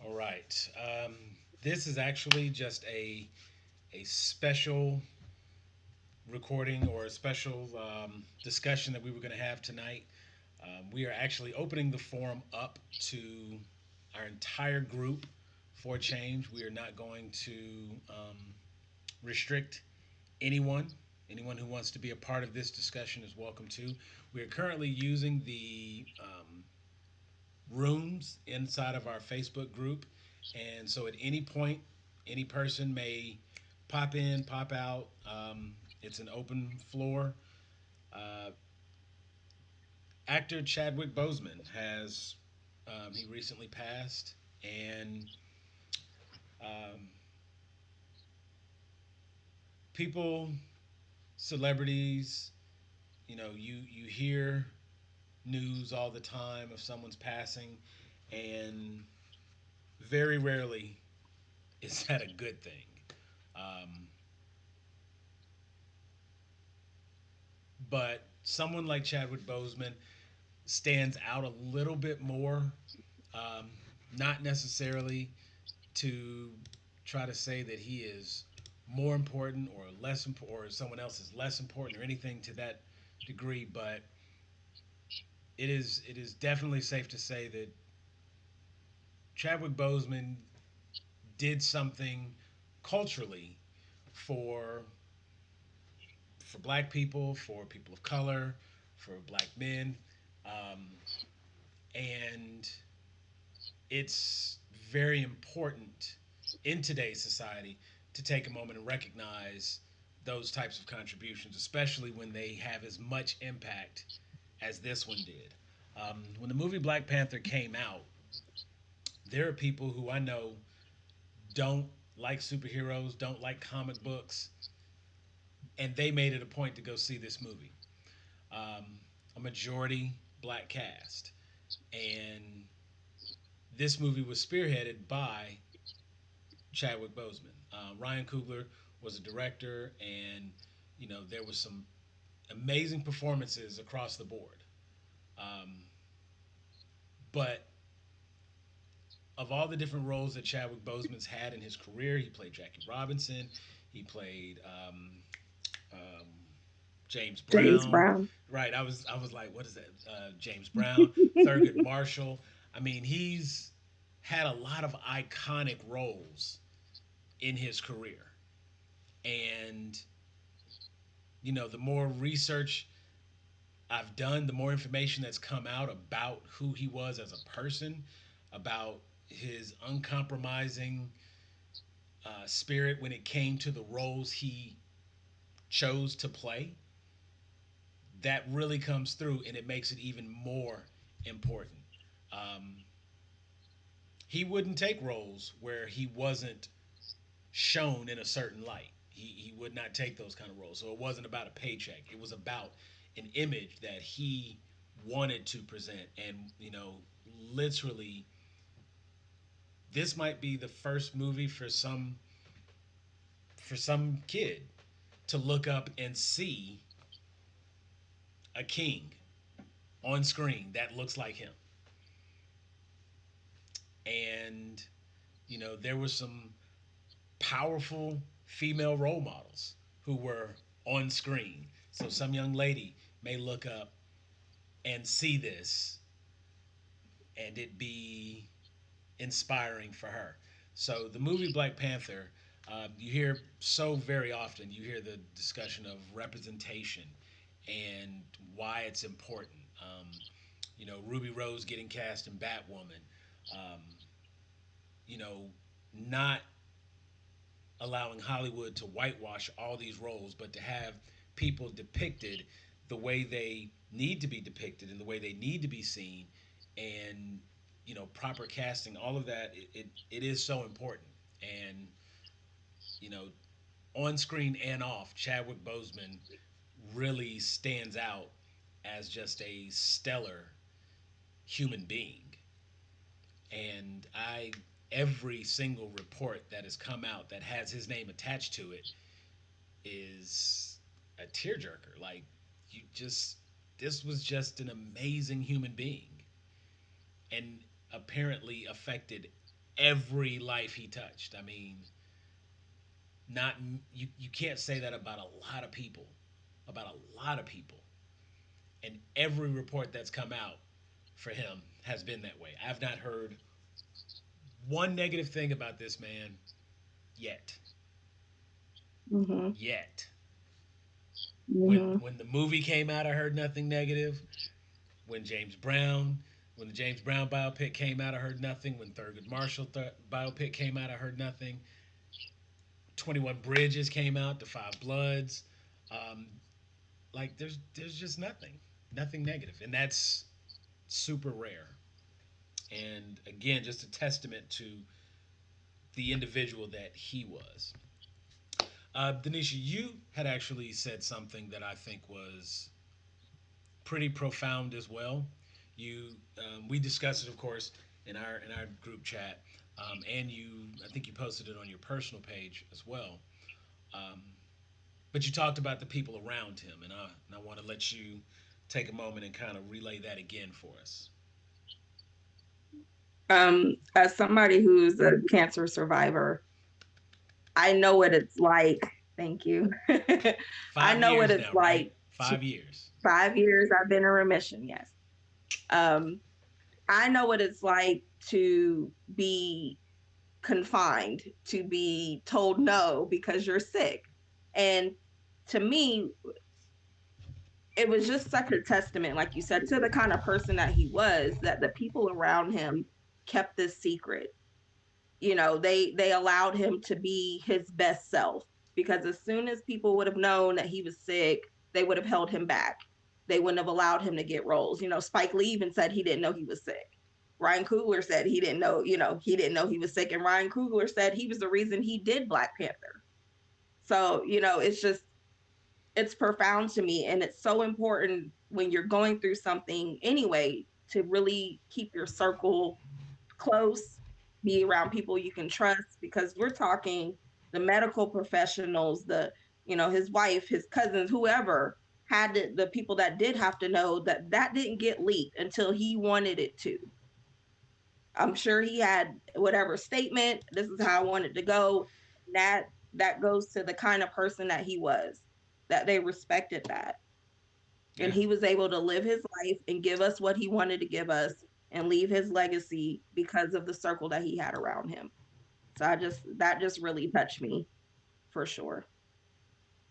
All right. This is actually just a special recording or a special discussion that we were going to have tonight. We are actually opening the forum up to our entire group for change. We are not going to restrict anyone. Anyone who wants to be a part of this discussion is welcome to. We are currently using the rooms inside of our Facebook group. And so at any point, any person may pop in, pop out. It's an open floor. Uh, Actor Chadwick Boseman he recently passed, and um, people, celebrities, you hear news all the time of someone's passing, and very rarely is that a good thing. Um, but someone like Chadwick Boseman stands out a little bit more. Um, Not necessarily to try to say that he is more important or less important, or someone else is less important or anything to that degree, but it is definitely safe to say that Chadwick Boseman did something culturally for black people, for people of color, for black men, um, and it's very important in today's society to take a moment and recognize those types of contributions, especially when they have as much impact as this one did. When the movie Black Panther came out, there are people who I know don't like superheroes, don't like comic books, and they made it a point to go see this movie. A majority black cast, and this movie was spearheaded by Chadwick Boseman. Ryan Coogler was a director, and there was some amazing performances across the board. Um, but of all the different roles that Chadwick Boseman's had in his career, he played Jackie Robinson, he played um, James James Brown. Brown. Right, I was like, what is that? James Brown, Thurgood Marshall. I mean, he's had a lot of iconic roles in his career, and the more research I've done, the more information that's come out about who he was as a person, about his uncompromising spirit when it came to the roles he chose to play. That really comes through, and it makes it even more important. Um, he wouldn't take roles where he wasn't shown in a certain light. He would not take those kind of roles. So it wasn't about a paycheck. It was about an image that he wanted to present. And, literally, this might be the first movie for some kid to look up and see a king on screen that looks like him. And, there was some powerful female role models who were on screen. So some young lady may look up and see this and it be inspiring for her. So the movie Black Panther, you hear so very often, you hear the discussion of representation and why it's important. Ruby Rose getting cast in Batwoman, um, you know, not allowing Hollywood to whitewash all these roles, but to have people depicted the way they need to be depicted and the way they need to be seen, and proper casting, all of that. It is so important, and you know, on screen and off, Chadwick Boseman really stands out as just a stellar human being. And every single report that has come out that has his name attached to it is a tearjerker. Like, you just, this was just an amazing human being, and apparently affected every life he touched. I mean, not you can't say that about a lot of people, about a lot of people, and every report that's come out for him has been that way. I've not heard one negative thing about this man yet. Mhm. Yet. Mhm. When the movie came out, I heard nothing negative. When James Brown, when the James Brown biopic came out, I heard nothing. When Thurgood Marshall biopic came out, I heard nothing. 21 Bridges came out, The Five Bloods. Um, like there's just nothing negative, and that's super rare. And again, just a testament to the individual that he was. Denisha, you had actually said something that I think was pretty profound as well. You, we discussed it, of course, in our group chat, and I think you posted it on your personal page as well. Um, but you talked about the people around him, and I want to let you take a moment and kind of relay that again for us. As somebody who's a cancer survivor, I know what it's like. Thank you. I Five know what years it's now, right? like. 5 years. 5 years I've been in remission. Yes. Um, I know what it's like to be confined, to be told no because you're sick. And to me, it was just such a testament, like you said, to the kind of person that he was, that the people around him kept this secret. They allowed him to be his best self, because as soon as people would have known that he was sick, they would have held him back. They wouldn't have allowed him to get roles. Spike Lee even said he didn't know he was sick. Ryan Coogler said he didn't know he was sick, and Ryan Coogler said he was the reason he did Black Panther. So it's profound to me, and it's so important when you're going through something anyway to really keep your circle close, be around people you can trust, because we're talking the medical professionals, his wife, his cousins, whoever the people that did have to know that that didn't get leaked until he wanted it to. I'm sure he had whatever statement, this is how I want it to go. That goes to the kind of person that he was, that they respected that. And Yeah, he was able to live his life and give us what he wanted to give us and leave his legacy because of the circle that he had around him. So that just really touched me for sure.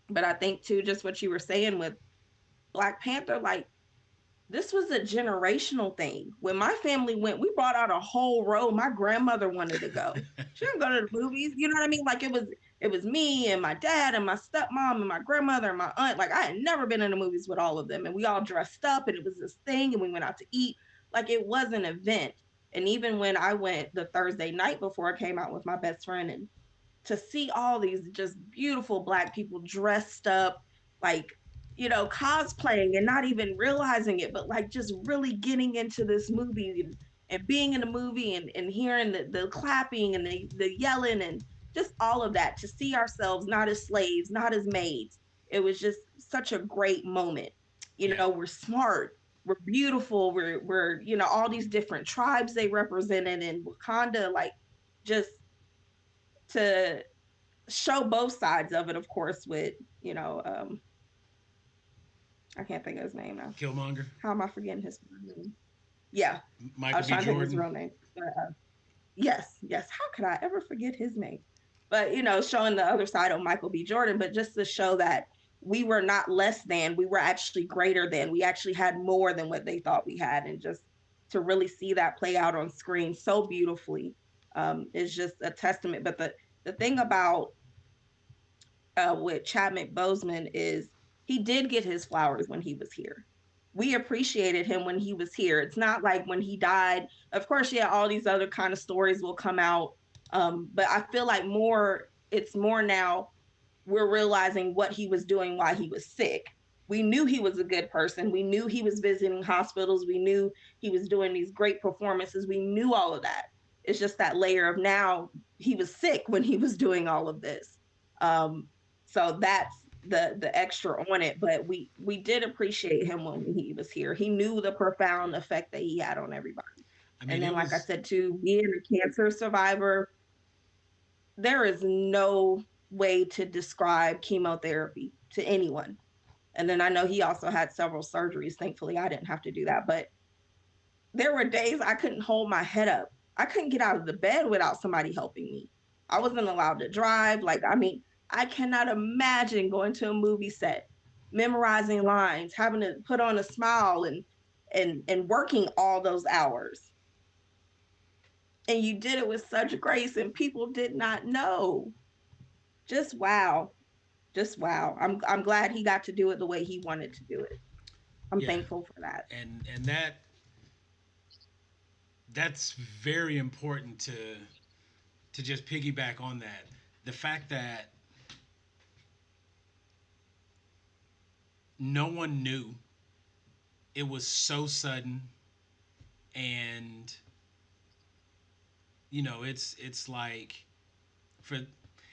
But I think too, just what you were saying with Black Panther, like, this was a generational thing. When my family went, we brought out a whole row. My grandmother wanted to go. She didn't go to the movies. You know what I mean? Like, it was me and my dad and my stepmom and my grandmother and my aunt. Like, I had never been in the movies with all of them. And we all dressed up and it was this thing and we went out to eat. Like, it was an event. And even when I went the Thursday night before, I came out with my best friend, and to see all these just beautiful Black people dressed up, like, cosplaying and not even realizing it, but like just really getting into this movie, and being in the movie, and hearing the clapping and the yelling and just all of that, to see ourselves not as slaves, not as maids. It was just such a great moment. yeah, We're smart, we're beautiful, we're all these different tribes they represented in Wakanda, like, just to show both sides of it, of course, with, you know, um, I can't think of his name now. Killmonger, How am I forgetting his name? Yeah, I Michael was B. trying to think of his Jordan. real name. But yes, yes. How could I ever forget his name? But showing the other side of Michael B. Jordan, but just to show that we were not less than, we were actually greater than, we actually had more than what they thought we had, and just to really see that play out on screen so beautifully, is just a testament. But the thing about with Chadwick Boseman is he did get his flowers when he was here. We appreciated him when he was here. It's not like when he died. Of course, yeah, all these other kind of stories will come out. But I feel like it's more now we're realizing what he was doing while he was sick. We knew he was a good person. We knew he was visiting hospitals. We knew he was doing these great performances. We knew all of that. It's just that layer of now he was sick when he was doing all of this. Um, so that's the extra on it. But we did appreciate him when he was here. He knew the profound effect that he had on everybody. I mean, And then, it like I was, said, too, being a cancer survivor, there is no way to describe chemotherapy to anyone. And then I know he also had several surgeries. Thankfully, I didn't have to do that. But there were days I couldn't hold my head up. I couldn't get out of the bed without somebody helping me. I wasn't allowed to drive. Like, I mean, I cannot imagine going to a movie set, memorizing lines, having to put on a smile and working all those hours. And you did it with such grace, and people did not know. Just wow. Just wow. I'm glad he got to do it the way he wanted to do it. I'm yeah, thankful for that. and that's very important to just piggyback on that. The fact that no one knew, it was so sudden, and it's like, for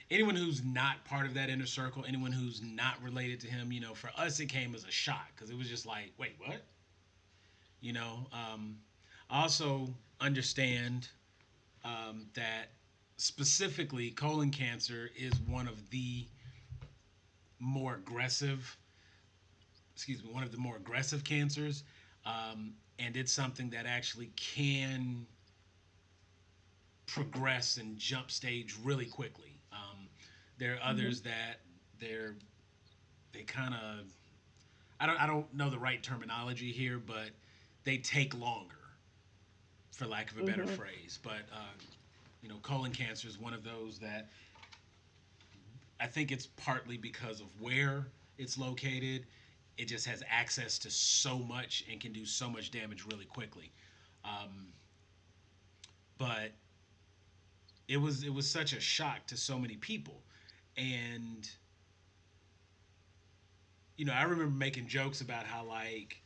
anyone who's not part of that inner circle, anyone who's not related to him, for us it came as a shock because it was just like, wait, what? You know, I also understand that specifically colon cancer is one of the more aggressive, excuse me, one of the more aggressive cancers, and it's something that actually can progress and jump stage really quickly. There are Mm-hmm. others that they're they kind of, I don't know the right terminology here, but they take longer, for lack of a better Mm-hmm. phrase. But colon cancer is one of those that I think it's partly because of where it's located. It just has access to so much and can do so much damage really quickly. Um, but it was such a shock to so many people, and I remember making jokes about how, like,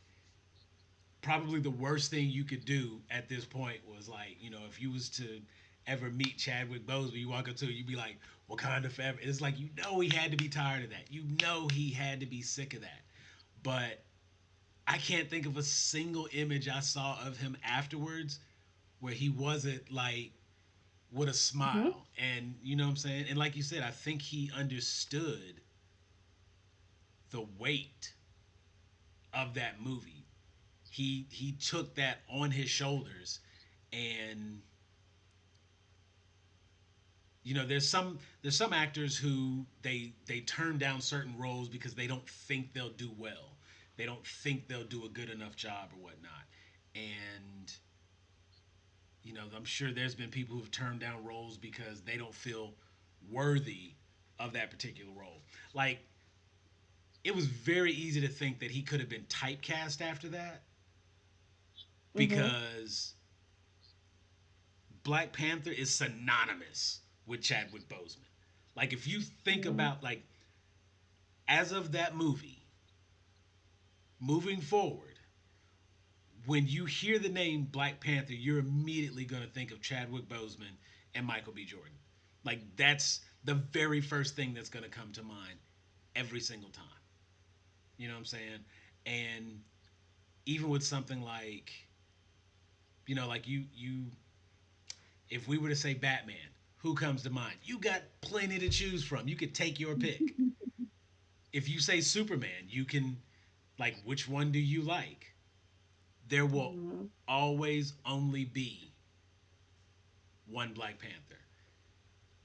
probably the worst thing you could do at this point was, like, if you was to ever meet Chadwick Boseman, you walk up to him, you'd be like, Wakanda forever. It's like, he had to be tired of that. He had to be sick of that. But I can't think of a single image I saw of him afterwards where he wasn't, like, with a Mm-hmm. smile. And you know what I'm saying? And like you said, I think he understood the weight of that movie. He took that on his shoulders, and there's some actors who they turn down certain roles because they don't think they'll do well. They don't think they'll do a good enough job or whatnot. And I'm sure there's been people who've turned down roles because they don't feel worthy of that particular role. Like, it was very easy to think that he could have been typecast after that, Mm-hmm. because Black Panther is synonymous with Chadwick Boseman. Like, if you think Mm-hmm. about, like, as of that movie, moving forward, when you hear the name Black Panther, you're immediately going to think of Chadwick Boseman and Michael B. Jordan. Like, that's the very first thing that's going to come to mind every single time. You know what I'm saying? And even with something like, like, if we were to say Batman, who comes to mind? You got plenty to choose from. You could take your pick. If you say Superman, you can, like, which one do you like? There will Mm-hmm. always only be one Black Panther.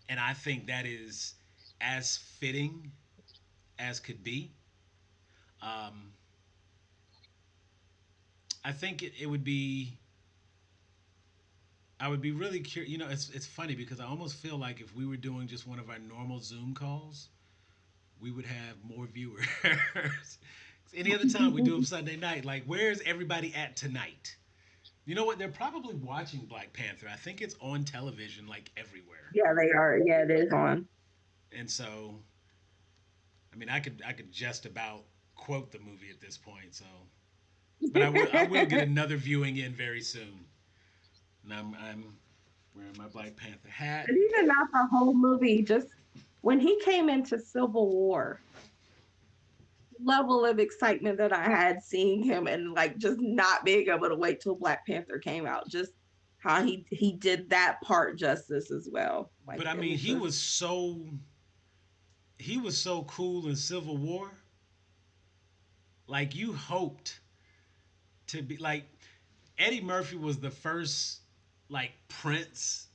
And I think that is as fitting as could be. Um, I think it would be, I would be really curious. It's funny because I almost feel like if we were doing just one of our normal Zoom calls, we would have more viewers. Any other time we do them Sunday night, like, where's everybody at tonight? You know what? They're probably watching Black Panther. I think it's on television, like, everywhere. Yeah, they are. Yeah, it is on. And so, I mean, I could just about quote the movie at this point. So, but I will get another viewing in very soon. And I'm wearing my Black Panther hat. But even not the whole movie, just when he came into Civil War, level of excitement that I had seeing him and like just not being able to wait till Black Panther came out. Just how he did that part justice as well. Like But I it mean, was just he was so cool in Civil War. Like you hoped to be like Eddie Murphy was the first like prince,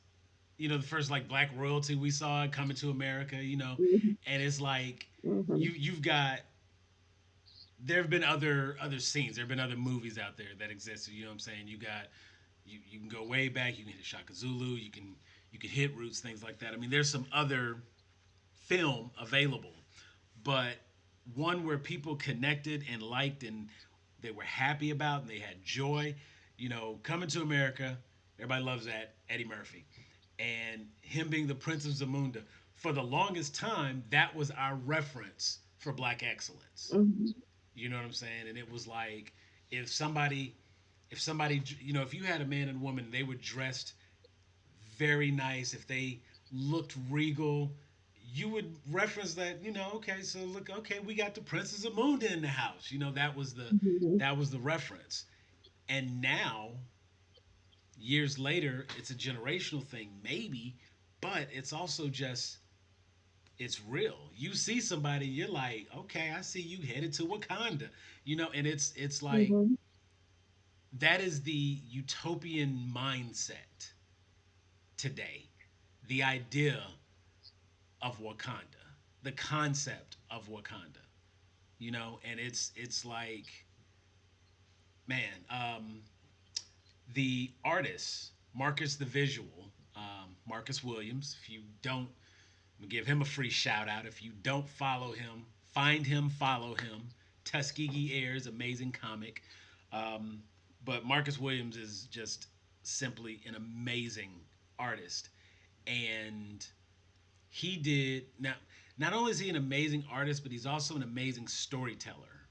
the first like black royalty we saw coming to America, mhm, and it's like mhm, you've got there have been other scenes, there have been other movies out there that existed. You know what I'm saying? You can go way back. You can hit Shaka Zulu. You can hit Roots, things like that. I mean, there's some other film available, but one where people connected and liked and they were happy about and they had joy. Coming to America, everybody loves that Eddie Murphy, and him being the Prince of Zamunda. For the longest time, that was our reference for black excellence. mhm, You know what I'm saying? And it was like if somebody, if somebody, if you had a man and woman, they were dressed very nice, if they looked regal, you would reference that. Okay, so look, okay, we got the Princess of Munda in the house. mhm, That was the reference. And now, years later, it's a generational thing, maybe, but it's also just it's real. You see somebody, you're like, okay, I see you headed to Wakanda, and it's like mhm, that is the utopian mindset today. The idea of Wakanda, the concept of Wakanda, and it's like, man, the artist Marcus the Visual, Marcus Williams. If you don't, I'm gonna give him a free shout out. If you don't follow him, find him, follow him. Tuskegee Air's amazing comic, um, but Marcus Williams is just simply an amazing artist, and he did now. Not only is he an amazing artist, but he's also an amazing storyteller.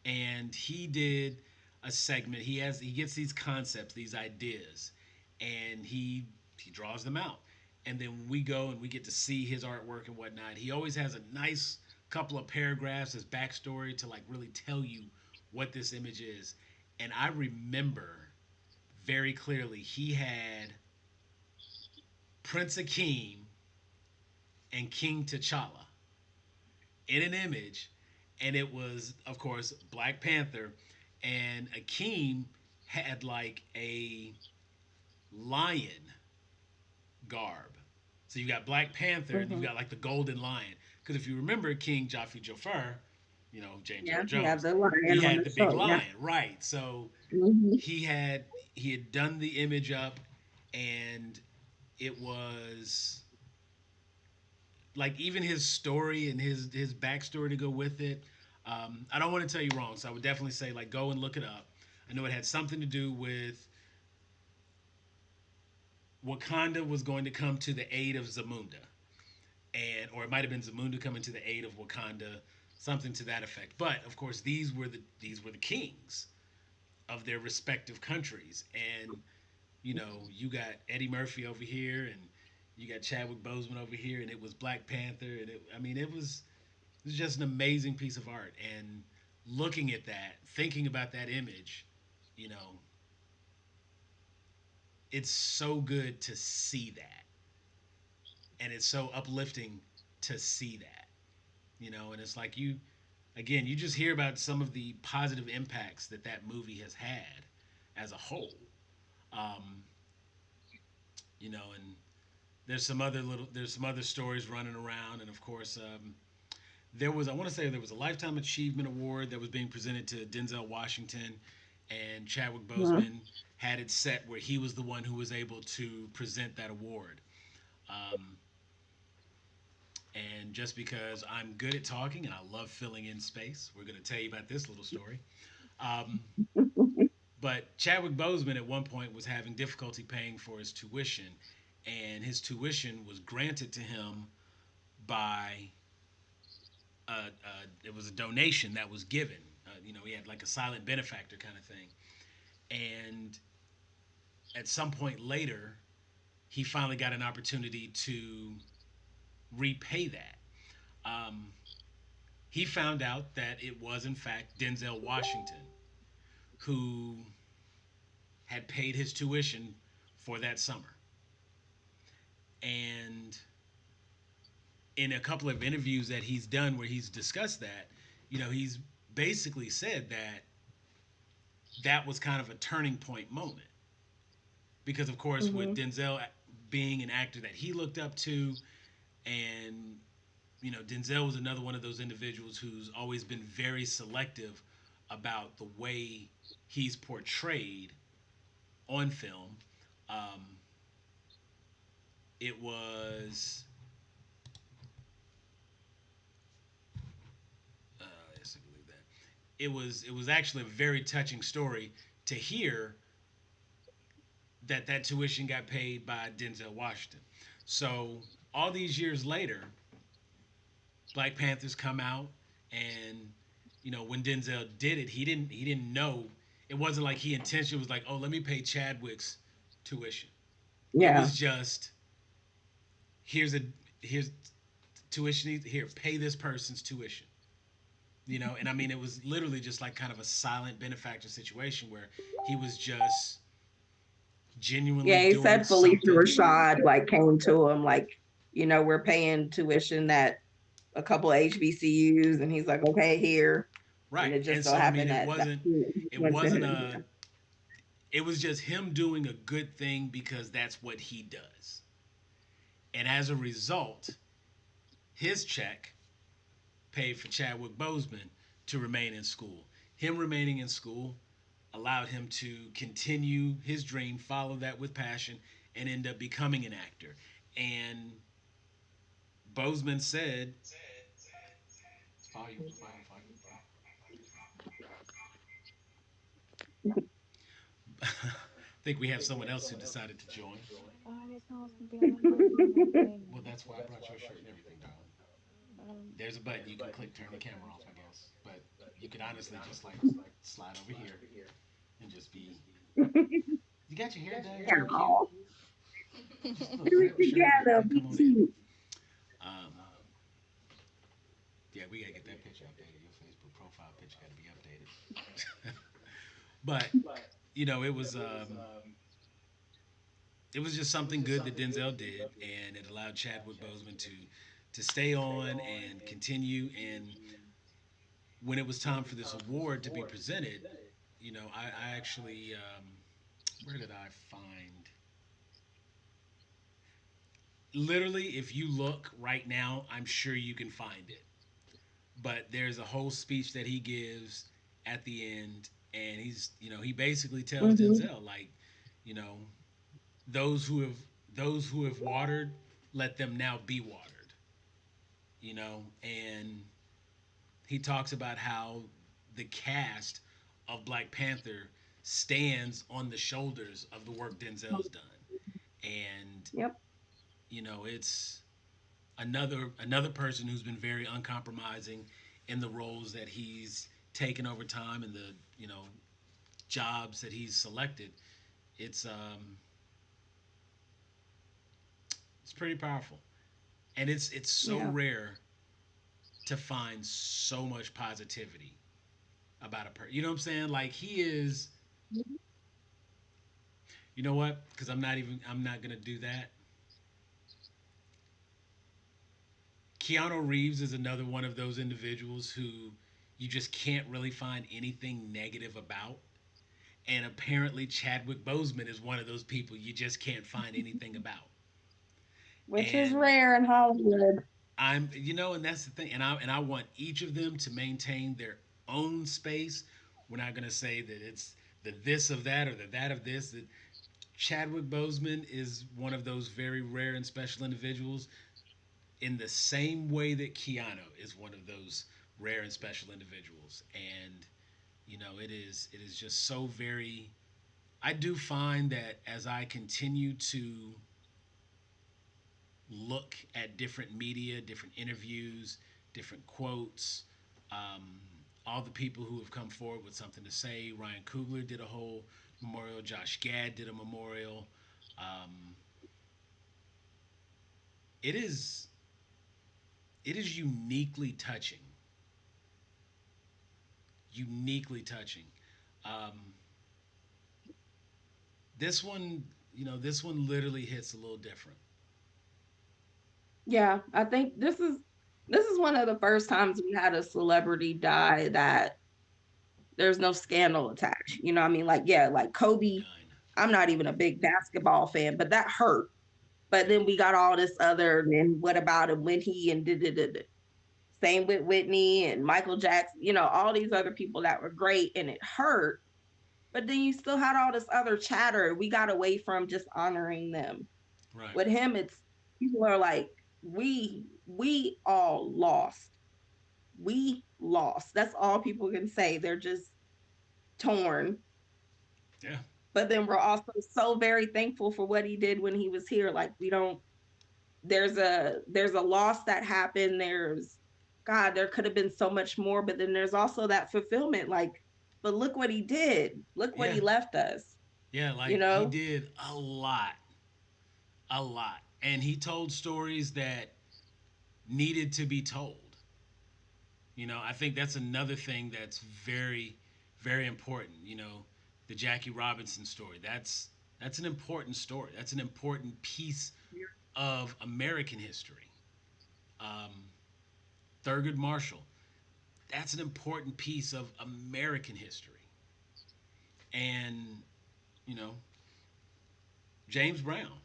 And he did a segment. He gets these concepts, these ideas, and he draws them out. And then we go and we get to see his artwork and whatnot. He always has a nice couple of paragraphs as backstory to like really tell you what this image is. And I remember very clearly he had Prince Akeem and King T'Challa in an image, and it was, of course, Black Panther, and Akeem had like a lion garb. So you got Black Panther, and you mhm. got like the golden lion. Because if you remember King Joffrey Jafar, James Yeah, Earl he had Jones, the he lion on had the the big show. Yeah. lion, right? So Mhm, he had done the image up, and it was like even his story and his backstory to go with it. I don't want to tell you wrong, so I would definitely say like go and look it up. I know it had something to do with Wakanda was going to come to the aid of Zamunda, and or it might have been Zamunda coming to the aid of Wakanda, something to that effect. But of course, these were the kings of their respective countries, and you got Eddie Murphy over here, and you got Chadwick Boseman over here, and it was Black Panther, and I mean, it was just an amazing piece of art. And looking at that, thinking about that image, you know, it's so good to see that. And it's so uplifting to see that, and it's like again, you just hear about some of the positive impacts that that movie has had as a whole. Um, and there's some other stories running around. And of course, I want to say there was a Lifetime Achievement Award that was being presented to Denzel Washington, and Chadwick mhm. Boseman had it set where he was the one who was able to present that award. Um, and just because I'm good at talking and I love filling in space, we're going to tell you about this little story. Um, but Chadwick Boseman at one point was having difficulty paying for his tuition, and his tuition was granted to him by it was a donation that was given. He had like a silent benefactor kind of thing. And at some point later, he finally got an opportunity to repay that. Um, he found out that it was, in fact, Denzel Washington who had paid his tuition for that summer. And in a couple of interviews that he's done where he's discussed that, he's basically said that that was kind of a turning point moment because, of course, with Mhm. Denzel being an actor that he looked up to, and Denzel was another one of those individuals who's always been very selective about the way he's portrayed on film. Um, it was, yes, I believe that. It was actually a very touching story to hear that that tuition got paid by Denzel Washington. So all these years later, Black Panthers come out, and when Denzel did it, he didn't know. It wasn't like he intentionally was like, oh, let me pay Chadwick's tuition. It Yeah. was just here's tuition, here, pay this person's tuition. And I mean, it was literally just like kind of a silent benefactor situation where he was just genuinely Yeah, he doing said Felicia something. Rashad like came to him like, we're paying tuition at a couple of HBCUs, and he's like, okay, here, and Right. it just And so so I mean, happened it that wasn't it went to wasn't him. a it was just him doing a good thing because that's what he does. And as a result, his check paid for Chadwick Boseman to remain in school. Him remaining in school allowed him to continue his dream, follow that with passion, and end up becoming an actor. And Boseman said, "Volume, volume, volume, volume." I think we have someone else who decided to join. I didn't know I was gonna be on the mic and Well, everything. that's why I brought your shirt and everything, darling. There's a button you can click, turn the camera off, I guess. But you could honestly just like slide over here and just be. You got your hair done. You look cute. Oh, Just look, do it grab a shirt together, and be come on in. cute. Um, yeah, we gotta get that picture updated. Your Facebook profile picture got to be updated. But it was just something good that Denzel did, and it allowed Chadwick Boseman to stay on and continue. And when it was time for this award to be presented, I actually where did I find? Literally, if you look right now, I'm sure you can find it. But there's a whole speech that he gives at the end, and he basically tells Hmm. Denzel like, you know, those who have those who have watered, let them now be watered. And he talks about how the cast of Black Panther stands on the shoulders of the work Denzel's done, and Yep. it's another person who's been very uncompromising in the roles that he's taken over time and the jobs that he's selected. It's pretty powerful, and it's so Yeah. rare to find so much positivity about a person. You know what I'm saying? Like he is. You know what? Because I'm not gonna do that. Keanu Reeves is another one of those individuals who you just can't really find anything negative about. And apparently, Chadwick Boseman is one of those people you just can't find anything about. Which is And rare in Hollywood. and that's the thing. And I want each of them to maintain their own space. We're not gonna say that it's the this of that or the that of this. That Chadwick Boseman is one of those very rare and special individuals in the same way that Keanu is one of those rare and special individuals. And it is just so very. I do find that as I continue to look at different media, different interviews, different quotes, um, all the people who have come forward with something to say. Ryan Coogler did a whole memorial. Josh Gad did a memorial. Um, it is it is uniquely touching. Um, this one, this one literally hits a little different. Yeah, I think this is one of the first times we had a celebrity die that there's no scandal attached. You know what I mean? Like, yeah, like Kobe, Nine. I'm not even a big basketball fan, but that hurt. But then we got all this other, and what about him when he and did. Same with Whitney and Michael Jackson, all these other people that were great and it hurt. But then you still had all this other chatter. We got away from just honoring them. Right. With him, it's people are like, we all lost. We lost. That's all people can say. They're just torn. Yeah. But then we're also so very thankful for what he did when he was here. Like we don't there's a loss that happened. There's God, there could have been so much more, but then there's also that fulfillment. Like, but look what he did. Look what Yeah. he left us, Yeah. you Like he know? did a lot, and he told stories that needed to be told. I think that's another thing that's very, very important. The Jackie Robinson story. That's an important story. That's an important piece of American history. Um, Thurgood Marshall. That's an important piece of American history. And you know, James Brown.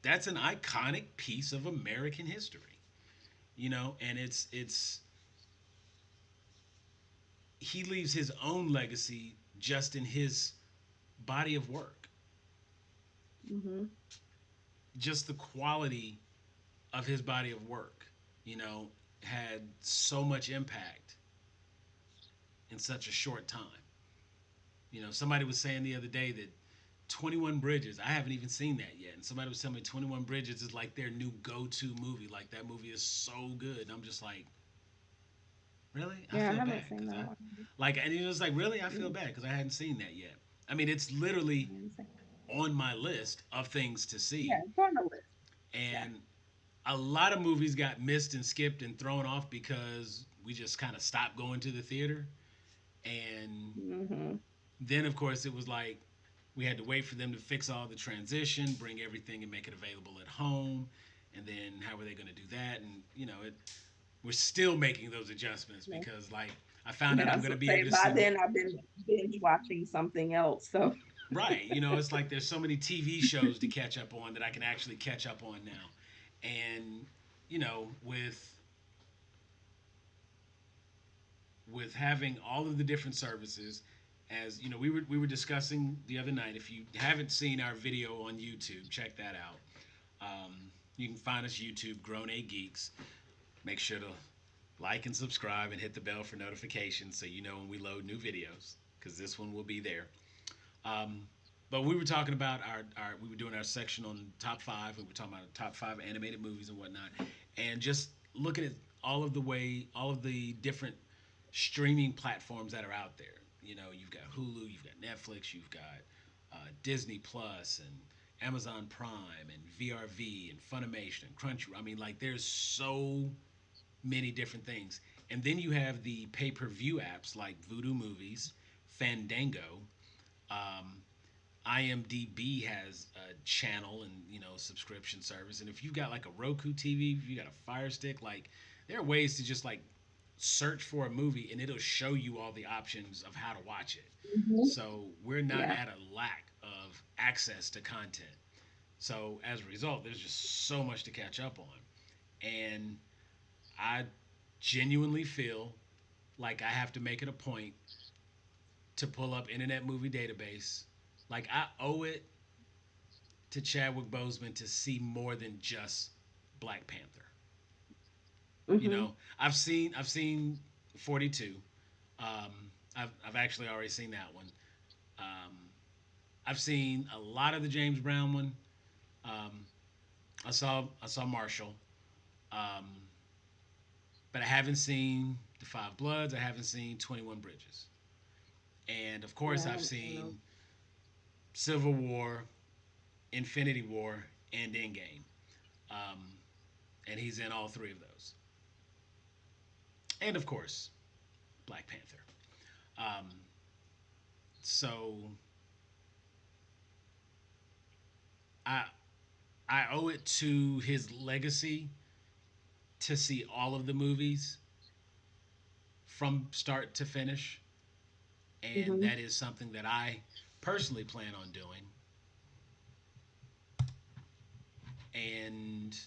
That's an iconic piece of American history. And it's he leaves his own legacy just in his body of work. Mm-hmm. Just the quality of his body of work, you know, had so much impact in such a short time. Somebody was saying the other day that 21 Bridges, I haven't even seen that yet. And somebody was telling me 21 Bridges is like their new go to movie. Like that movie is so good. And I'm just like, really? I Yeah, I feel haven't bad seen because that I one. like, and he was like, really? I feel Yeah, bad because I hadn't seen that yet. I mean, it's literally I haven't seen that. on my list of things to Yeah, see. it's on the list. Yeah. And a lot of movies got missed and skipped and thrown off because we just kind of stopped going to the theater. And Mm-hmm. then, of course, it was like we had to wait for them to fix all the transition, bring everything and make it available at home. And then how were they going to do that? And, we're still making those adjustments Yeah. because, like, I found out Yeah, I I'm was going to gonna be able say to by see. then I've been binge watching something else. So Right. It's like there's so many TV shows to catch up on that I can actually catch up on now. And, with having all of the different services, as we were discussing the other night. If you haven't seen our video on YouTube, check that out. You can find us YouTube Grown A Geeks. Make sure to like and subscribe and hit the bell for notifications so you know when we load new videos, because this one will be there. Um, but we were talking about we were doing our section on top five. We were talking about top five animated movies and whatnot, and just looking at all of the different streaming platforms that are out there. You've got Hulu, you've got Netflix, you've got Disney Plus and Amazon Prime and VRV and Funimation and Crunchyroll. I mean, like there's so many different things. And then you have the pay-per-view apps like Vudu Movies, Fandango, um, IMDb has a channel and subscription service. And if you've got like a Roku TV, if you got a Fire Stick, like there are ways to just like search for a movie and it'll show you all the options of how to watch it. hmm So we're not yeah. at a lack of access to content. So as a result, there's just so much to catch up on. And I genuinely feel like I have to make it a point to pull up Internet Movie Database. Like I owe it to Chadwick Boseman to see more than just Black Panther. hmm I've seen 42. I've actually already seen that one. Um, I've seen a lot of the James Brown one. Um, I saw Marshall, um, but I haven't seen The Five Bloods. I haven't seen 21 Bridges, and of Yeah, course I I've haven't seen those. seen Civil War, Infinity War, and Endgame. Um, and he's in all three of those. And of course, Black Panther. Um, so I I owe it to his legacy to see all of the movies from start to finish, and Hmm. that is something that I personally plan on doing. And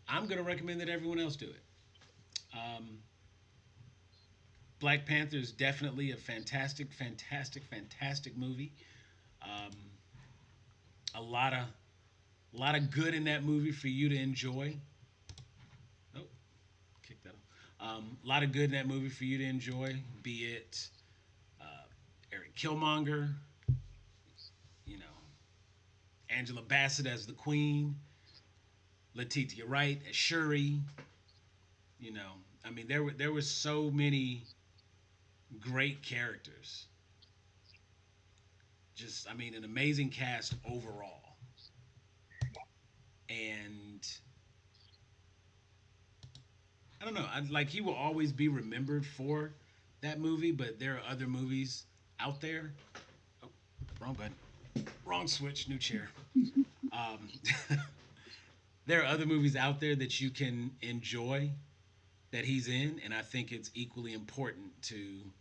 I'm going to recommend that everyone else do it. Um, Black Panther is definitely a fantastic, fantastic, fantastic movie. Um, a lot of good in that movie for you to enjoy. Oh, kick that off. A lot of good in that movie for you to enjoy. Be it Eric Killmonger, you know, Angela Bassett as the Queen, Letitia Wright as Shuri. You know, I mean, there were so many great characters. Just, I mean, an amazing cast overall. And I don't know, like he will always be remembered for that movie, but there are other movies out there. Oh, wrong button, wrong switch, new chair. Um, there are other movies out there that you can enjoy that he's in, and I think it's equally important to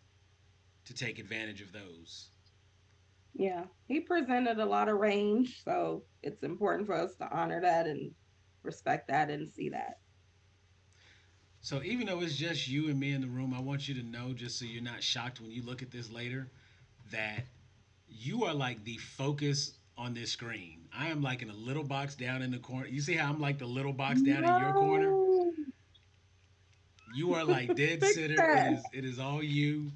take advantage of those. Yeah, he presented a lot of range, so it's important for us to honor that and respect that and see that. So even though it's just you and me in the room, I want you to know, just so you're not shocked when you look at this later, that you are like the focus on this screen. I am like in a little box down in the corner. You see how I'm like the little box down in your corner? No, You are like dead fix center. It that. is all you.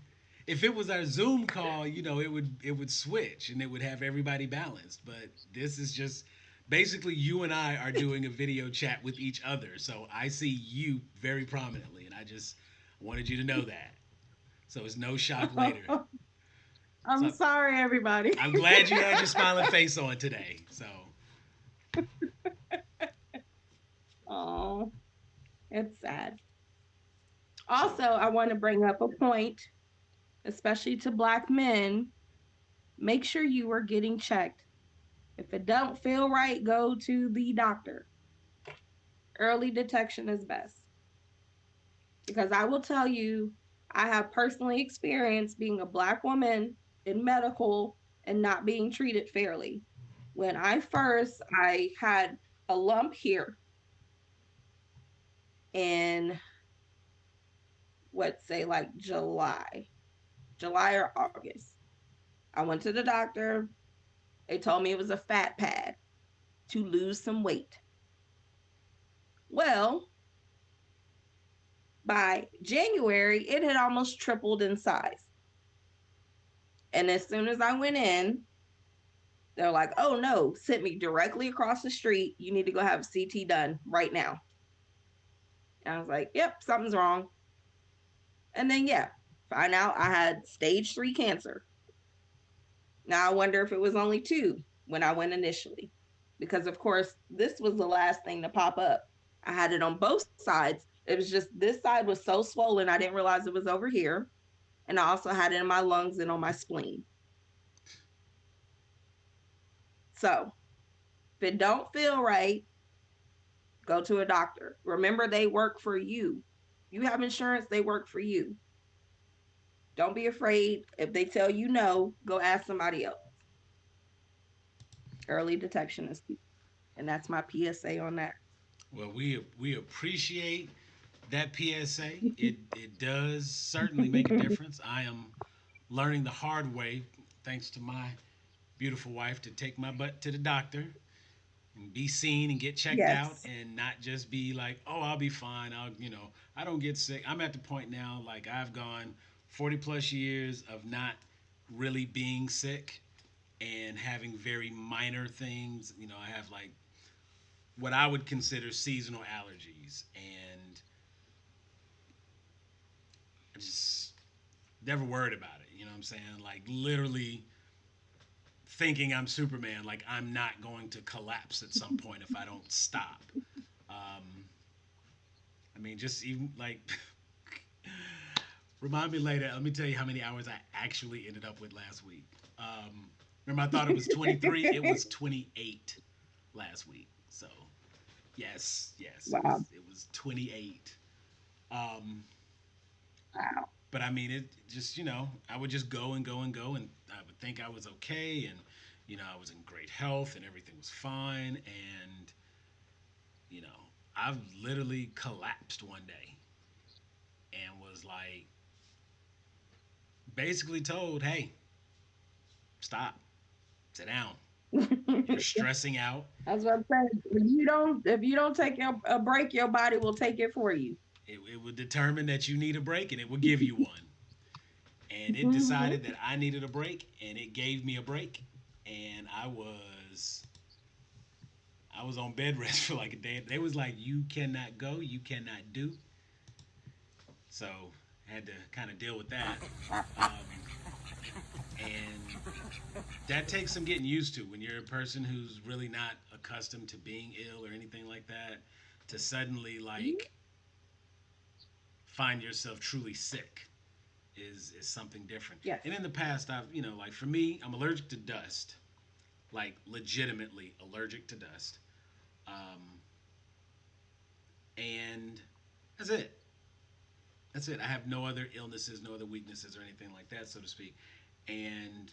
If it was our Zoom call, it would switch and it would have everybody balanced. But this is just basically you and I are doing a video chat with each other. So I see you very prominently, and I just wanted you to know that. So it's no shock later. I'm So sorry, everybody. I'm glad you had your smiling face on today. So Oh, it's sad. so Also, I want to bring up a point, especially to Black men. Make sure you are getting checked. If it don't feel right, go to the doctor. Early detection is best. Because I will tell you, I have personally experienced being a Black woman in medical and not being treated fairly. When I had a lump here in, what say, like July or August. I went to the doctor. They told me it was a fat pad to lose some weight. Well, by January, it had almost tripled in size. And as soon as I went in, they're like, oh no, sent me directly across the street. You need to go have a CT done right now. And I was like, yep, something's wrong. And then, yeah, find out I had stage 3 cancer. Now I wonder if it was only 2 when I went initially. Because, of course, this was the last thing to pop up. I had it on both sides. It was just this side was so swollen, I didn't realize it was over here. And I also had it in my lungs and on my spleen. So if it don't feel right, go to a doctor. Remember, they work for you. You have insurance, they work for you. Don't be afraid. If they tell you no, go ask somebody else. Early detection is key. And that's my PSA on that. well, we appreciate that PSA. It does certainly make a difference. I am learning the hard way, thanks to my beautiful wife, to take my butt to the doctor and be seen and get checked out, Yes. and not just be like, oh, I'll be fine. I don't get sick. I'm at the point now, like I've gone 40 plus years of not really being sick and having very minor things. I have like what I would consider seasonal allergies, and I just never worried about it. You know what I'm saying? Like literally thinking I'm Superman, like I'm not going to collapse at some point if I don't stop. Um, I mean, just even like remind me later. Let me tell you how many hours I actually ended up with last week. Remember, I thought it was 23. It was 28. last week. So yes, yes, Wow. it was 28. Um, Wow. but I mean, it just I would just go and go and go, and I would think I was okay, and I was in great health, and everything was fine, and you know, I've literally collapsed one day and was like basically told, "Hey, stop, sit down. You're stressing out." That's what I'm saying. If you don't take a break, your body will take it for you. It would determine that you need a break, and it would give you one. And it Hmm. decided that I needed a break, and it gave me a break, and I was on bed rest for like a day. They was like, "You cannot go, you cannot do." So I had to kind of deal with that, and that takes some getting used to when you're a person who's really not accustomed to being ill or anything like that. To suddenly like find yourself truly sick is something different. Yes. And in the past, I've like for me, I'm allergic to dust, like legitimately allergic to dust, um, and that's it. That's it. I have no other illnesses, no other weaknesses, or anything like that, so to speak. And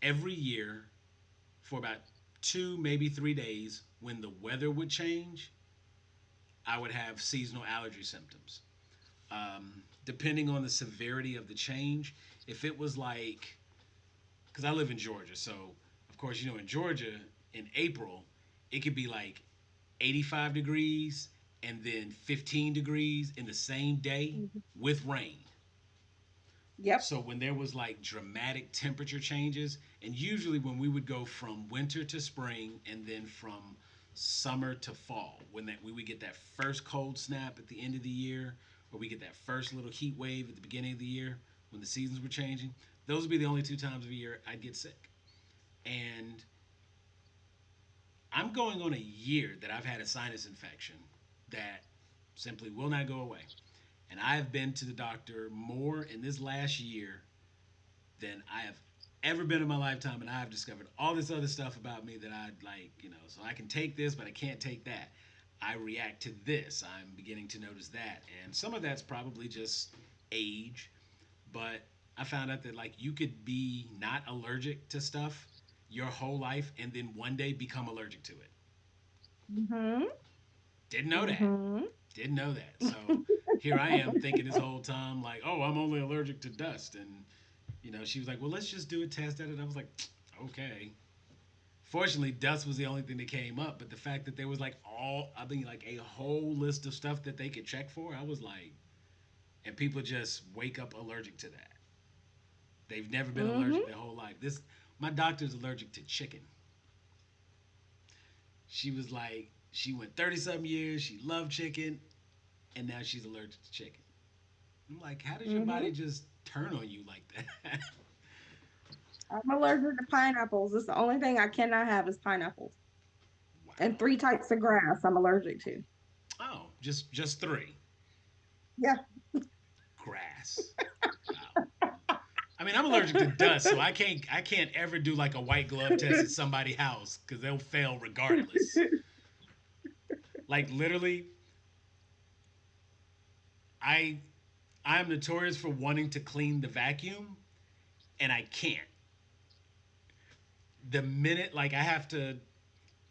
every year, for about 2, maybe 3 days, when the weather would change, I would have seasonal allergy symptoms. Depending on the severity of the change, if it was like, because I live in Georgia, so of course, in Georgia, in April, it could be like 85 degrees and then 15 degrees in the same day Mhm. with rain. Yep. So when there was like dramatic temperature changes, and usually when we would go from winter to spring and then from summer to fall, when we would get that first cold snap at the end of the year, or we get that first little heat wave at the beginning of the year when the seasons were changing, those would be the only two times of the year I'd get sick. And I'm going on a year that I've had a sinus infection that simply will not go away. And I have been to the doctor more in this last year than I have ever been in my lifetime, and I have discovered all this other stuff about me that I like, so I can take this, but I can't take that. I react to this. I'm beginning to notice that. And some of that's probably just age, but I found out that like you could be not allergic to stuff your whole life and then one day become allergic to it. Hmm. Didn't know that. Hmm. Didn't know that. So here I am thinking this whole time like, "Oh, I'm only allergic to dust." And she was like, "Well, let's just do a test at it." I was like, "Okay." Fortunately, dust was the only thing that came up, but the fact that there was like like a whole list of stuff that they could check for, I was like, and people just wake up allergic to that. They've never been allergic Hmm. their whole life. My doctor's allergic to chicken. She was like, she went 30 something years, she loved chicken, and now she's allergic to chicken. I'm like, how does your Hmm. body just turn on you like that? I'm allergic to pineapples. It's the only thing I cannot have is pineapples. And Wow. three types of grass I'm allergic to. Oh, just three. Yeah. Grass. Wow. I mean, I'm allergic to dust, so I can't ever do like a white glove test at somebody's house because they'll fail regardless. Like literally, I I'm notorious for wanting to clean the vacuum, and I can't. The minute like I have to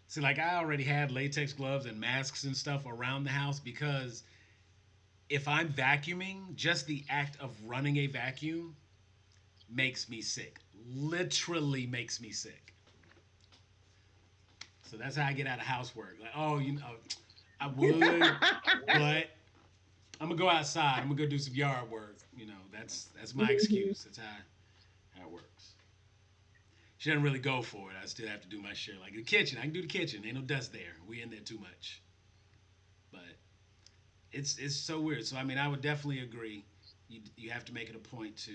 see, like I already had latex gloves and masks and stuff around the house because if I'm vacuuming, just the act of running a vacuum makes me sick. Literally makes me sick. So that's how I get out of housework. Like, oh, I would, but I'm gonna go outside. I'm gonna go do some yard work. That's my Mhm. excuse. That's how it works. She doesn't really go for it. I still have to do my share. Like the kitchen, I can do the kitchen. Ain't no dust there. We in there too much. But it's so weird. So I mean, I would definitely agree. You have to make it a point to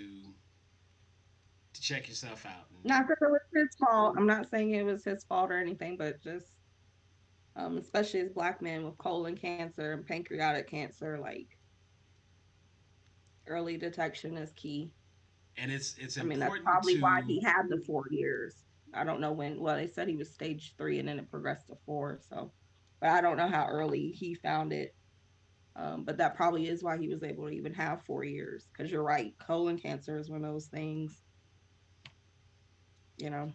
check yourself out. And Not that it was his fault. I'm not saying it was his fault or anything, but just especially as black men with colon cancer and pancreatic cancer, like early detection is key. and it's I mean, that's important probably why to he had the 4 years. I don't know when. Well, they said he was stage 3 and then it progressed to 4. So, but I don't know how early he found it. But that probably is why he was able to even have 4 years. Because you're right, colon cancer is one of those things, you know.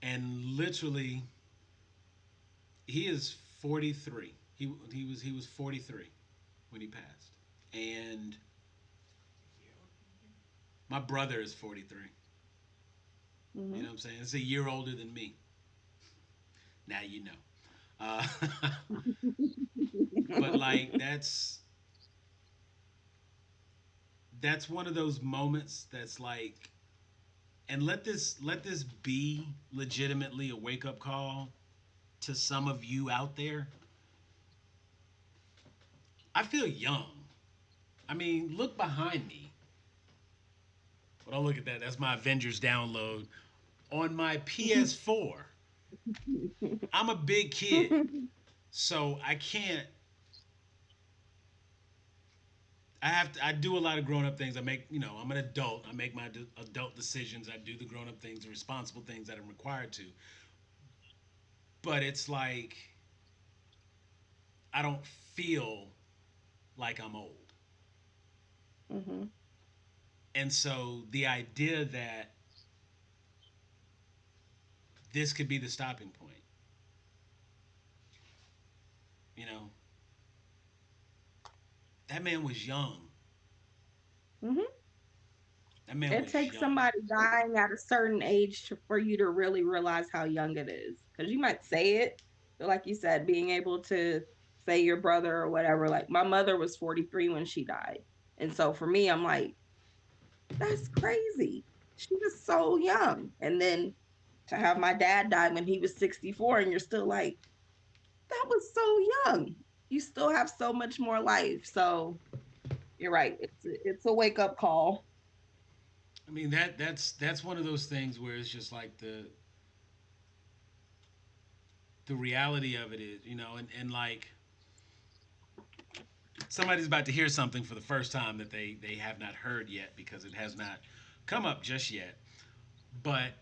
And literally, he is 43. He was 43 when he passed. And my brother is 43. You Hmm. know what I'm saying? It's a year older than me. Now you know. Uh, but like that's one of those moments that's like, and let this be legitimately a wake up call to some of you out there. I feel young. I mean, look behind me. But don't look at that. That's my Avengers download on my PS4. I'm a big kid, so I can't. I do a lot of grown up things. I'm an adult. I make my adult decisions. I do the grown up things, the responsible things that I'm required to. But it's like I don't feel like I'm old. Hmm. And so the idea that this could be the stopping point, you know, that man was young. Hmm. That man It was takes young. somebody dying at a certain age for you to really realize how young it is. Because you might say it, but like you said, being able to say your brother or whatever, like my mother was 43 when she died. And so for me, I'm like, that's crazy. She was so young. And then to have my dad die when he was 64, and you're still like, that was so young. You still have so much more life. So you're right. It's a wake up call. I mean that's one of those things where it's just like the reality of it is, and like somebody's about to hear something for the first time that they have not heard yet because it has not come up just yet. But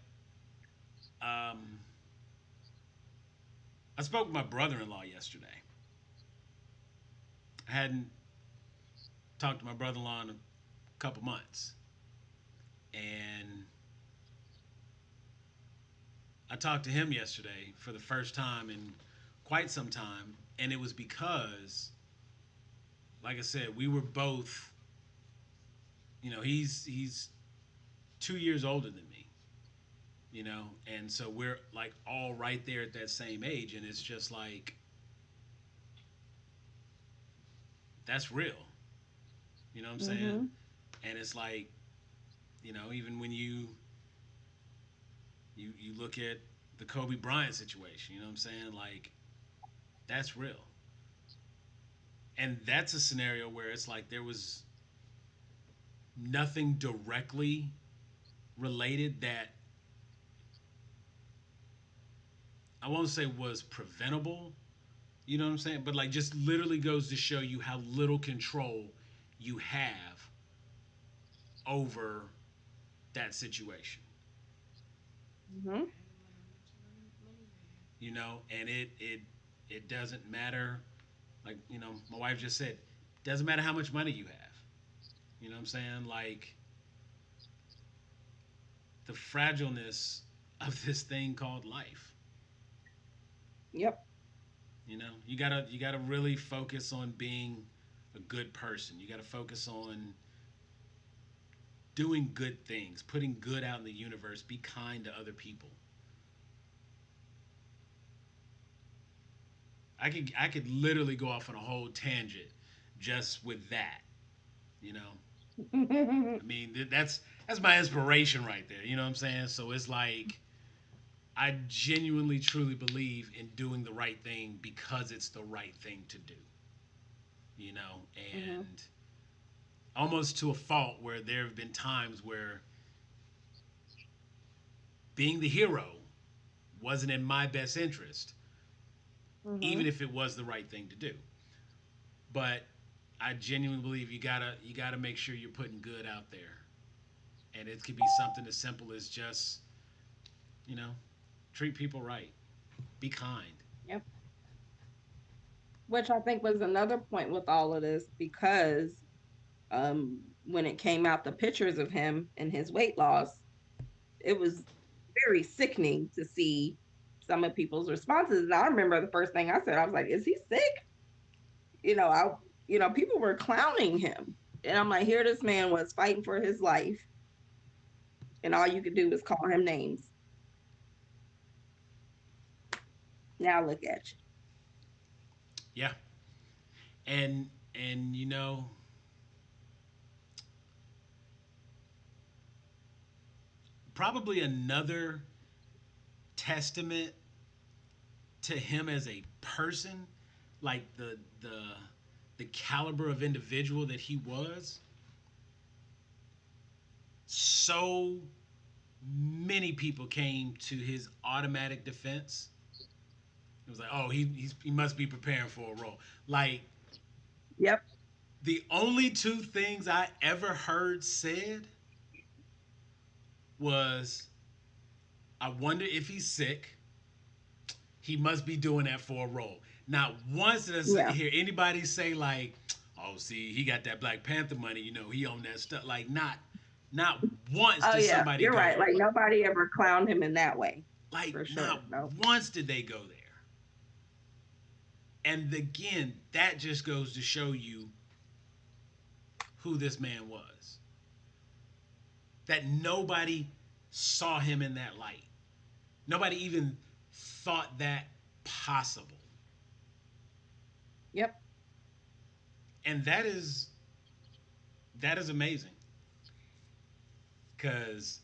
um, I spoke with my brother-in-law yesterday. I hadn't talked to my brother-in-law in a couple months, and I talked to him yesterday for the first time in quite some time, and it was because, like I said, we were both, he's 2 years older than me, and so we're like all right there at that same age, and it's just like that's real, you know what I'm saying? Hmm. And it's like, even when you look at the Kobe Bryant situation, you know what I'm saying? Like that's real, and that's a scenario where it's like there was nothing directly related that I won't say was preventable, you know what I'm saying? But like just literally goes to show you how little control you have over that situation, Hmm. and it doesn't matter. Like, my wife just said, doesn't matter how much money you have. You know what I'm saying? Like the fragileness of this thing called life. Yep. You gotta really focus on being a good person. You gotta focus on doing good things, putting good out in the universe, be kind to other people. I could literally go off on a whole tangent just with that, you know. I mean, that's my inspiration right there, you know what I'm saying? So it's like I genuinely truly believe in doing the right thing because it's the right thing to do, Hmm. and almost to a fault where there have been times where being the hero wasn't in my best interest, even Hmm. if it was the right thing to do. But I genuinely believe you gotta make sure you're putting good out there, and it could be something as simple as just You know, treat people right. Be kind. Yep. Which I think was another point with all of this because when it came out the pictures of him and his weight loss, it was very sickening to see some of people's responses. And I remember the first thing I said, I was like, "Is he sick?" You know, I people were clowning him, and I'm like, here this man was fighting for his life, and all you could do was call him names. Now look at Yeah. And you know, probably another testament to him as a person, like the caliber of individual that he was. So many people came to his automatic defense. It was like, oh, he must be preparing for a role. Like you. Yep. the only two things I ever heard said was, I wonder if he's sick. He must be doing that for a role. Not once did I Yeah. hear anybody say like, "Oh, see, he got that Black Panther money. You know, he owned that stuff." Like, not once Oh did yeah, somebody you're go, right. Like nobody ever clowned him in that way, like, for not sure. No. once did they go there. And again, that just goes to show you who this man was. That nobody saw him in that light. Nobody even thought that possible. Yep. And that is amazing. Because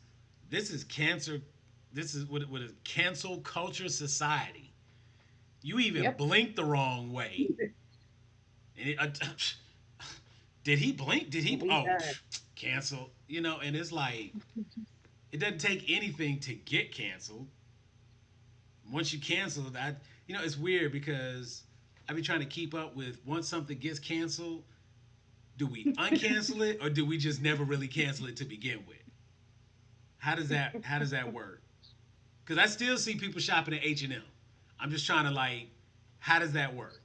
this is cancer. This is what is cancel culture society. You even Yep. blink the wrong way, and did he blink? Did he? We Oh, done. cancel. You know, and it's like it doesn't take anything to get canceled. Once you cancel that, you know, it's weird because I be trying to keep up with once something gets canceled, do we uncancel it or do we just never really cancel it to begin with? How does that work? Because I still see people shopping at H&M. I'm just trying to like, how does that work?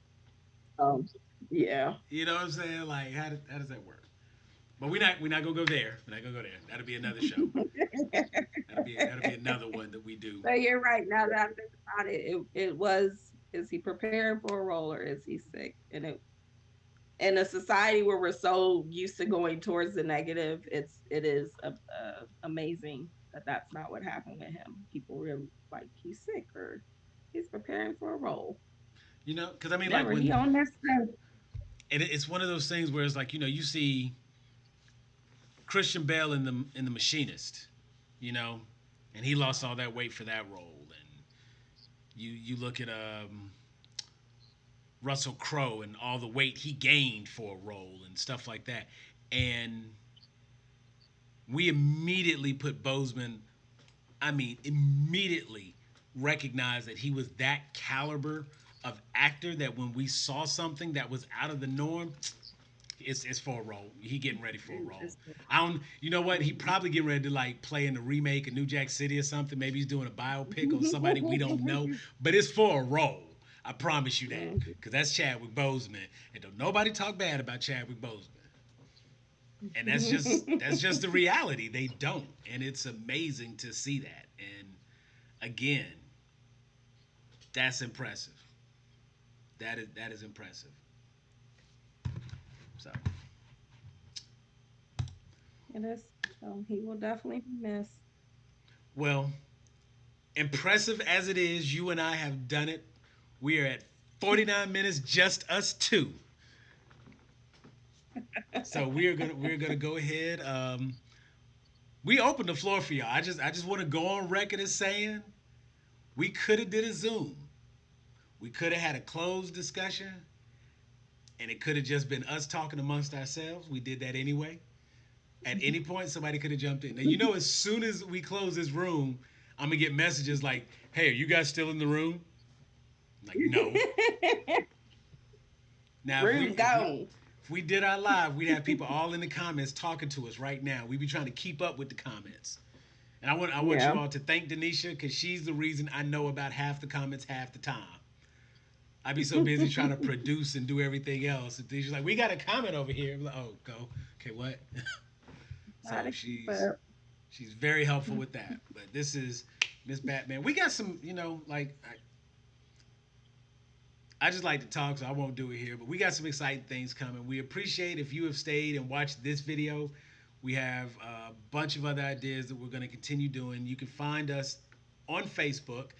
Um, yeah. You know what I'm saying? Like, how does that work? But we're not gonna go there. We're not gonna go there. That'll be another show. That'll be another one that we do. So you're right. Now that I think about it, it was, is he preparing for a role or is he sick? And it, in a society where we're so used to going towards the negative, it is amazing that that's not what happened with him. People really like he's sick or he's preparing for a role. You know, because I mean, like Never. He on that stuff. and it's one of those things where it's like you see Christian Bale in the Machinist, you know, and he lost all that weight for that role, and you look at Russell Crowe and all the weight he gained for a role and stuff like that, and we immediately put Boseman. I mean, immediately recognized that he was that caliber of actor that when we saw something that was out of the norm, it's for a role. He getting ready for a role. I don't. You know what? He probably getting ready to like play in the remake of New Jack City or something. Maybe he's doing a biopic on somebody we don't know, but it's for a role. I promise you that, because that's Chadwick Boseman, and don't nobody talk bad about Chadwick Boseman. And that's just the reality. They don't, and it's amazing to see that. And again, that's impressive. That is impressive. So, It is. So he will definitely be missed. well, impressive as it is, you and I have done it. We are at 49 minutes, just us two. So we're gonna go ahead. We opened the floor for y'all. I just want to go on record as saying we could have did a Zoom. We could have had a closed discussion, and it could have just been us talking amongst ourselves. We did that anyway. At any point, somebody could have jumped in. Now, you know, as soon as we close this room, I'm gonna get messages like, "Hey, are you guys still in the room?" I'm like, no. Now, if we Room if we gone. if we did our live, we'd have people all in the comments talking to us right now. We'd be trying to keep up with the comments. And I want Yeah. you all to thank Denisha because she's the reason I know about half the comments half the time. I'd be so busy trying to produce and do everything else. And she's like, "We got a comment over here." I'm like, "Oh, go. Okay, what?" So Gotta keep up. she's very helpful with that. But this is Miss Batman. We got some, like I just like to talk, so I won't do it here. But we got some exciting things coming. We appreciate if you have stayed and watched this video. We have a bunch of other ideas that we're going to continue doing. You can find us on Facebook.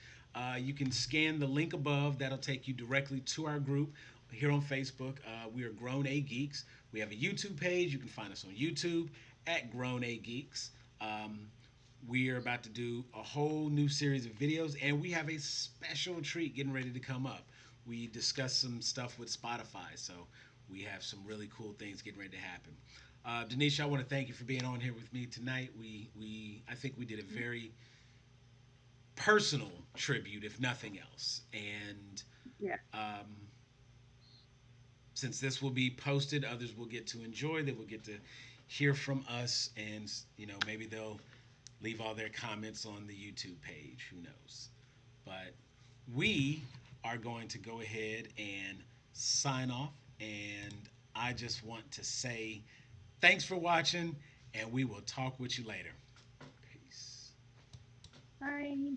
You can scan the link above. That'll take you directly to our group here on Facebook. We are Grown A Geeks. We have a YouTube page. You can find us on YouTube at Grown A Geeks. Um, we are about to do a whole new series of videos, and we have a special treat getting ready to come up. We discussed some stuff with Spotify, so we have some really cool things getting ready to happen. Denisha, I want to thank you for being on here with me tonight. We I think we did a very personal tribute, if nothing else. And Yeah. um, since this will be posted, others will get to enjoy. They will get to hear from us, and maybe they'll leave all their comments on the YouTube page. Who knows? But we are going to go ahead and sign off. And I just want to say thanks for watching, and we will talk with you later. Peace. Bye.